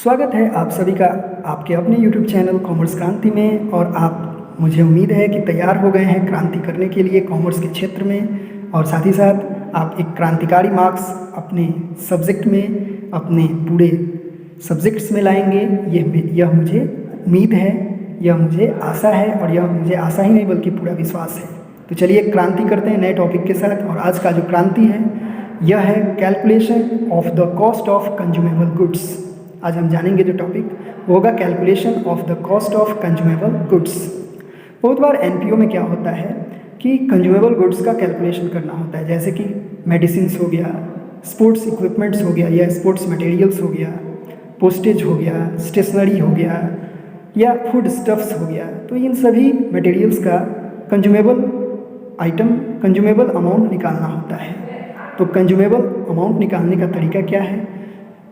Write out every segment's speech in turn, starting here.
स्वागत है आप सभी का आपके अपने YouTube चैनल कॉमर्स क्रांति में। और आप मुझे उम्मीद है कि तैयार हो गए हैं क्रांति करने के लिए कॉमर्स के क्षेत्र में, और साथ ही साथ आप एक क्रांतिकारी मार्क्स अपने सब्जेक्ट में, अपने पूरे सब्जेक्ट्स में लाएंगे। यह मुझे उम्मीद है, यह मुझे आशा है, और यह मुझे आशा ही नहीं बल्कि पूरा विश्वास है। तो चलिए क्रांति करते हैं नए टॉपिक के साथ। और आज का जो क्रांति है यह है calculation of the cost of consumable goods. आज हम जानेंगे जो टॉपिक वो होगा calculation of the cost of consumable goods. बहुत बार एनपीओ में क्या होता है कि कंज्यूमेबल गुड्स का कैलकुलेशन करना होता है, जैसे कि मेडिसिन्स हो गया, स्पोर्ट्स इक्विपमेंट्स हो गया या स्पोर्ट्स मटेरियल्स हो गया, पोस्टेज हो गया, स्टेशनरी हो गया या फूड स्टफ्स हो गया। तो इन सभी मटेरियल्स का कंज्यूमेबल अमाउंट निकालना होता है। तो कंज्यूमेबल अमाउंट निकालने का तरीका क्या है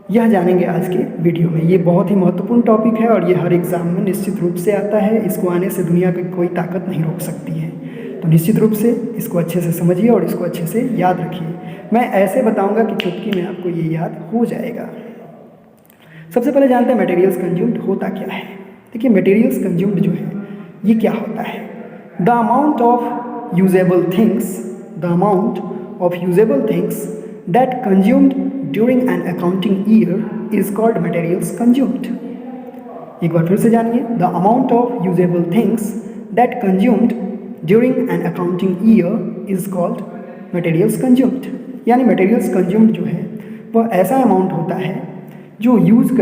यह जानेंगे आज के वीडियो में। ये बहुत ही महत्वपूर्ण टॉपिक है और ये हर एग्ज़ाम में निश्चित रूप से आता है। इसको आने से दुनिया की कोई ताकत नहीं रोक सकती है। तो निश्चित रूप से इसको अच्छे से समझिए और इसको अच्छे से याद रखिए। मैं ऐसे बताऊंगा कि चुटकी में आपको ये याद हो जाएगा। सबसे पहले जानते हैं मटेरियल्स कंज्यूम्ड होता क्या है। देखिए मटेरियल्स कंज्यूम्ड जो है ये क्या होता है। The amount of usable things that consumed during an accounting year is called materials consumed। एक बार फिर से जानिए, the amount of usable things that consumed during an accounting year is called materials consumed। यानी materials consumed जो है वह ऐसा amount होता है जो यूज़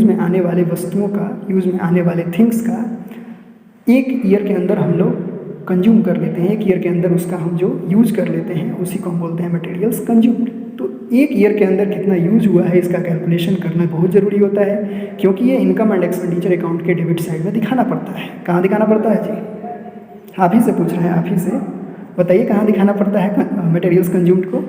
में आने वाले वस्तुओं का, यूज़ में आने वाले थिंग्स का एक ईयर के अंदर हम लोग कंज्यूम कर लेते हैं। एक ईयर के अंदर उसका हम जो यूज़ कर लेते हैं उसी को हम बोलते हैं मटेरियल्स कंज्यूम्ड। तो एक ईयर के अंदर कितना यूज़ हुआ है इसका कैलकुलेशन करना बहुत ज़रूरी होता है, क्योंकि ये इनकम एंड एक्सपेंडिचर अकाउंट के डेबिट साइड में दिखाना पड़ता है। कहाँ दिखाना पड़ता है जी? आप ही से पूछ रहे हैं, आप ही से बताइए कहाँ दिखाना पड़ता है मटेरियल्स कंज्यूम्ड को।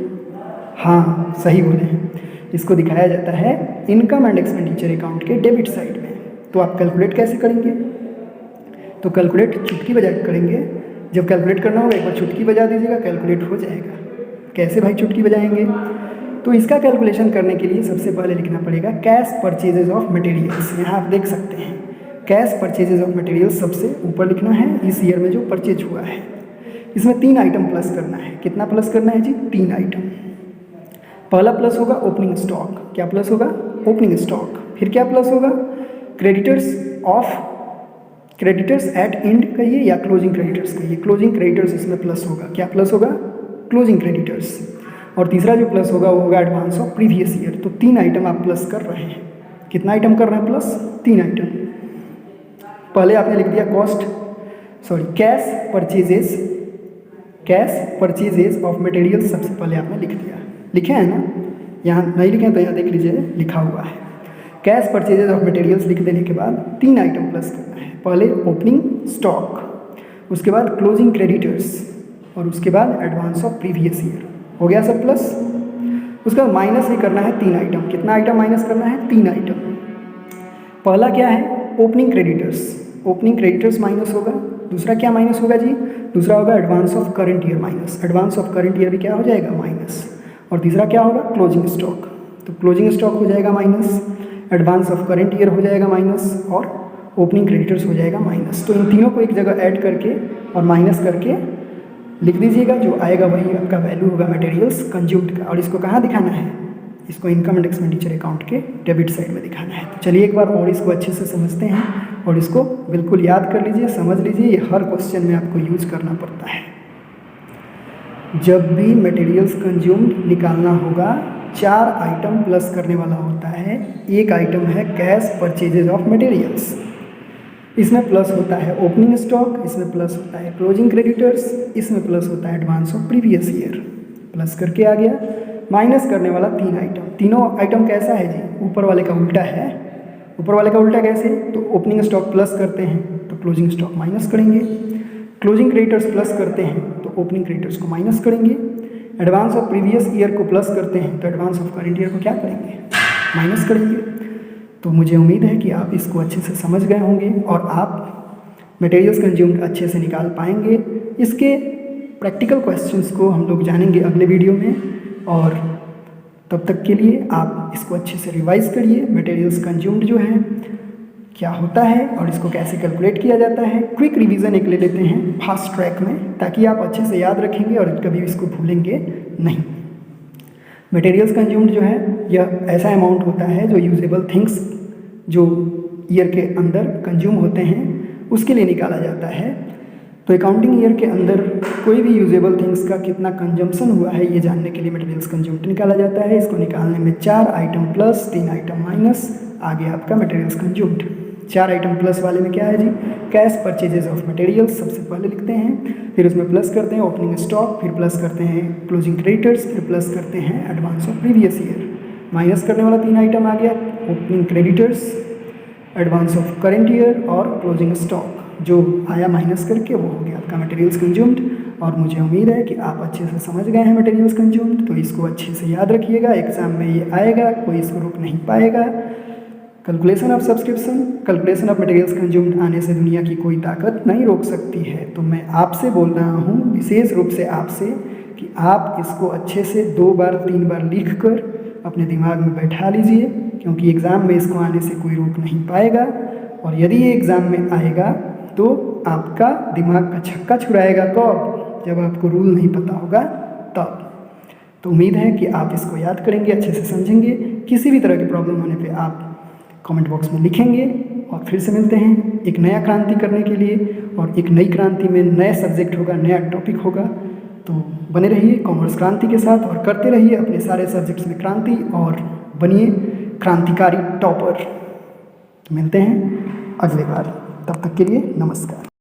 हाँ सही बोले हैं, इसको दिखाया जाता है इनकम एंड एक्सपेंडिचर अकाउंट के डेबिट साइड में। तो आप कैलकुलेट कैसे करेंगे? तो कैलकुलेट चुटकी बजा के करेंगे। जब कैलकुलेट करना होगा एक बार चुटकी बजा दीजिएगा, कैलकुलेट हो जाएगा। कैसे भाई चुटकी बजाएंगे? तो इसका कैलकुलेशन करने के लिए सबसे पहले लिखना पड़ेगा कैश परचेजेज ऑफ मटेरियल्स। यहाँ आप देख सकते हैं कैश परचेजेज ऑफ मटेरियल्स सबसे ऊपर लिखना है, इस ईयर में जो परचेज हुआ है। इसमें 3 आइटम प्लस करना है। कितना प्लस करना है जी? 3 आइटम। पहला प्लस होगा ओपनिंग स्टॉक। क्या प्लस होगा? Opening stock. फिर क्या प्लस होगा? क्रेडिटर्स एट एंड कहिए या क्लोजिंग क्रेडिटर्स कहिए। क्लोजिंग क्रेडिटर्स इसमें प्लस होगा। क्या प्लस होगा? Closing creditors. और तीसरा जो प्लस होगा वो होगा एडवांस ऑफ प्रीवियस ईयर। तो 3 आइटम आप प्लस कर रहे हैं। कितना आइटम कर रहे हैं प्लस? 3 आइटम। पहले आपने लिख दिया कैश परचेजेज ऑफ मटेरियल। सबसे पहले आपने लिख दिया, लिखे हैं ना? यहाँ नहीं लिखे तो यहाँ देख लीजिए लिखा हुआ है। कैश परचेजेज ऑफ मटेरियल्स लिख देने के बाद 3 आइटम प्लस करना है। पहले ओपनिंग स्टॉक, उसके बाद क्लोजिंग क्रेडिटर्स और उसके बाद एडवांस ऑफ प्रीवियस ईयर। हो गया सब प्लस। उसके बाद माइनस भी करना है 3 आइटम। कितना आइटम माइनस करना है? 3 आइटम। पहला क्या है? ओपनिंग क्रेडिटर्स माइनस होगा। दूसरा क्या माइनस होगा जी? दूसरा होगा advance of current year minus. Advance of current year भी क्या हो जाएगा? माइनस। और तीसरा क्या होगा? Closing stock. तो क्लोजिंग स्टॉक हो जाएगा minus, advance of current year हो जाएगा माइनस और ओपनिंग क्रेडिटर्स हो जाएगा माइनस। तो इन तीनों को एक जगह ऐड करके और माइनस करके लिख दीजिएगा। जो आएगा वही आपका वैल्यू होगा मटेरियल्स कंज्यूम्ड का। और इसको कहाँ दिखाना है? इसको इनकम एंड एक्सपेंडिचर अकाउंट के डेबिट साइड में दिखाना है। तो चलिए एक बार और इसको अच्छे से समझते हैं और इसको बिल्कुल याद कर लीजिए, समझ लीजिए। ये हर क्वेश्चन में आपको यूज करना पड़ता है। जब भी मटेरियल्स कंज्यूम्ड निकालना होगा 4 आइटम प्लस करने वाला होता है। एक आइटम है कैश परचेजेज ऑफ मटेरियल्स, इसमें प्लस होता है ओपनिंग स्टॉक, इसमें प्लस होता है क्लोजिंग क्रेडिटर्स, इसमें प्लस होता है advance of previous year. Plus करके आ गया। माइनस करने वाला 3 आइटम। तीनों आइटम कैसा है जी? ऊपर वाले का उल्टा है। ऊपर वाले का उल्टा कैसे? तो ओपनिंग स्टॉक प्लस करते हैं तो क्लोजिंग स्टॉक माइनस करेंगे। क्लोजिंग क्रेडिटर्स प्लस करते हैं तो ओपनिंग क्रेडिटर्स को माइनस करेंगे। एडवांस ऑफ प्रीवियस ईयर को प्लस करते हैं तो एडवांस ऑफ करंट ईयर को क्या करेंगे? माइनस करेंगे। तो मुझे उम्मीद है कि आप इसको अच्छे से समझ गए होंगे और आप मटेरियल्स कंज्यूम्ड अच्छे से निकाल पाएंगे। इसके प्रैक्टिकल क्वेश्चंस को हम लोग जानेंगे अगले वीडियो में। और तब तक के लिए आप इसको अच्छे से रिवाइज करिए, मटेरियल्स कंज्यूम्ड जो है क्या होता है और इसको कैसे कैलकुलेट किया जाता है। क्विक रिवीजन एक ले लेते हैं फास्ट ट्रैक में, ताकि आप अच्छे से याद रखेंगे और कभी इसको भूलेंगे नहीं। मटेरियल्स कंज्यूम्ड जो है यह ऐसा अमाउंट होता है जो यूजेबल थिंग्स जो ईयर के अंदर कंज्यूम होते हैं उसके लिए निकाला जाता है। तो अकाउंटिंग ईयर के अंदर कोई भी यूजेबल थिंग्स का कितना कंजम्पशन हुआ है ये जानने के लिए मटेरियल्स कंज्यूम्ड निकाला जाता है। इसको निकालने में 4 आइटम प्लस 3 आइटम माइनस आ गया आपका मटेरियल्स कंज्यूम्ड। 4 आइटम प्लस वाले में क्या है जी, कैश परचेजेज ऑफ मटेरियल्स सबसे पहले लिखते हैं, फिर उसमें प्लस करते हैं ओपनिंग स्टॉक, फिर प्लस करते हैं क्लोजिंग क्रेडिटर्स, फिर प्लस करते हैं advance of previous year. Minus करने वाला 3 आइटम आ गया opening creditors, advance of current year और क्लोजिंग स्टॉक। जो आया माइनस करके वो हो गया आपका मटेरियल्स कंज्यूम्ड। और मुझे उम्मीद है कि आप अच्छे से समझ गए हैं मटेरियल्स कंज्यूम्ड, तो इसको अच्छे से याद रखिएगा, एग्जाम में ये आएगा, कोई इसको रोक नहीं पाएगा। Calculation of subscription, calculation of materials consumed आने से दुनिया की कोई ताकत नहीं रोक सकती है। तो मैं आपसे बोल रहा हूँ विशेष रूप से आपसे कि आप इसको अच्छे से 2 बार 3 बार लिख कर अपने दिमाग में बैठा लीजिए, क्योंकि एग्ज़ाम में इसको आने से कोई रोक नहीं पाएगा। और यदि ये एग्ज़ाम में आएगा तो आपका दिमाग का छक्का छुड़ाएगा कब, जब आपको रूल नहीं पता होगा तब। तो उम्मीद है कि आप इसको याद करेंगे, अच्छे से समझेंगे। किसी भी तरह की प्रॉब्लम होने पे आप कमेंट बॉक्स में लिखेंगे। और फिर से मिलते हैं एक नया क्रांति करने के लिए, और एक नई क्रांति में नया सब्जेक्ट होगा, नया टॉपिक होगा। तो बने रहिए कॉमर्स क्रांति के साथ और करते रहिए अपने सारे सब्जेक्ट्स में क्रांति, और बनिए क्रांतिकारी टॉपर। मिलते हैं अगले बार, तब तक के लिए नमस्कार।